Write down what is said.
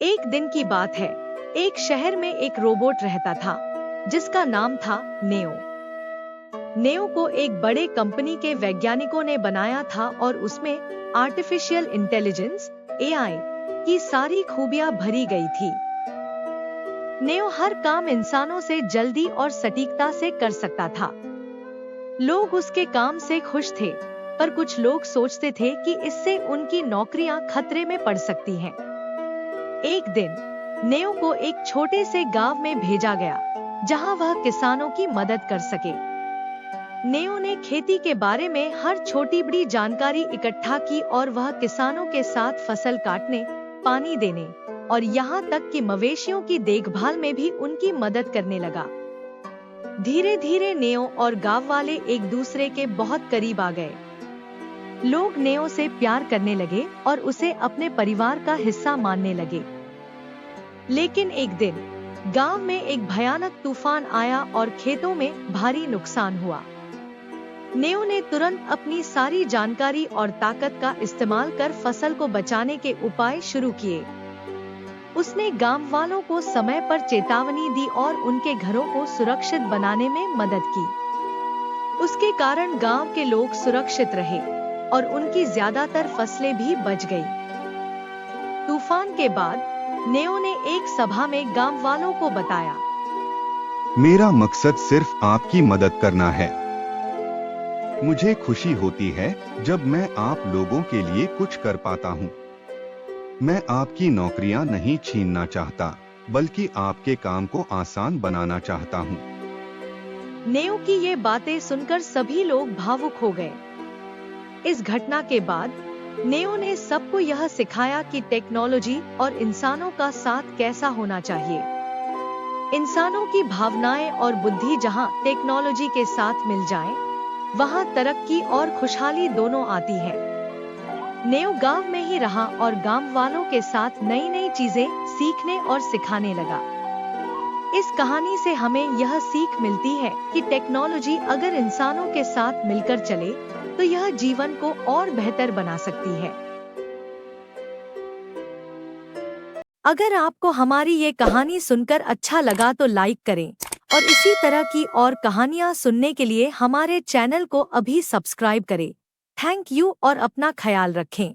एक दिन की बात है। एक शहर में एक रोबोट रहता था जिसका नाम था नेओ। नेओ को एक बड़े कंपनी के वैज्ञानिकों ने बनाया था और उसमें आर्टिफिशियल इंटेलिजेंस एआई की सारी खूबियां भरी गई थी। नेओ हर काम इंसानों से जल्दी और सटीकता से कर सकता था। लोग उसके काम से खुश थे, पर कुछ लोग सोचते थे कि इससे उनकी नौकरियां खतरे में पड़ सकती हैं। एक दिन नेओ को एक छोटे से गांव में भेजा गया जहां वह किसानों की मदद कर सके। नेओ ने खेती के बारे में हर छोटी बड़ी जानकारी इकट्ठा की और वह किसानों के साथ फसल काटने, पानी देने और यहाँ तक कि मवेशियों की देखभाल में भी उनकी मदद करने लगा। धीरे धीरे नेओ और गांव वाले एक दूसरे के बहुत करीब आ गए। लोग नेओ से प्यार करने लगे और उसे अपने परिवार का हिस्सा मानने लगे। लेकिन एक दिन गांव में एक भयानक तूफान आया और खेतों में भारी नुकसान हुआ। नेओ ने तुरंत अपनी सारी जानकारी और ताकत का इस्तेमाल कर फसल को बचाने के उपाय शुरू किए। उसने गांव वालों को समय पर चेतावनी दी और उनके घरों को सुरक्षित बनाने में मदद की। उसके कारण गांव के लोग सुरक्षित रहे और उनकी ज्यादातर फसलें भी बच गई। तूफान के बाद नेओ ने एक सभा में गांव वालों को बताया, मेरा मकसद सिर्फ आपकी मदद करना है। मुझे खुशी होती है जब मैं आप लोगों के लिए कुछ कर पाता हूँ। मैं आपकी नौकरियां नहीं छीनना चाहता, बल्कि आपके काम को आसान बनाना चाहता हूँ। नेओ की ये बातें सुनकर सभी लोग भावुक हो गए। इस घटना के बाद नेओ ने सबको यह सिखाया कि टेक्नोलॉजी और इंसानों का साथ कैसा होना चाहिए। इंसानों की भावनाएं और बुद्धि जहां टेक्नोलॉजी के साथ मिल जाए, वहां तरक्की और खुशहाली दोनों आती है। नेओ गांव में ही रहा और गांव वालों के साथ नई नई चीजें सीखने और सिखाने लगा। इस कहानी से हमें यह सीख मिलती है कि टेक्नोलॉजी अगर इंसानों के साथ मिलकर चले तो यह जीवन को और बेहतर बना सकती है। अगर आपको हमारी ये कहानी सुनकर अच्छा लगा तो लाइक करें और इसी तरह की और कहानियाँ सुनने के लिए हमारे चैनल को अभी सब्सक्राइब करें। थैंक यू और अपना ख्याल रखें।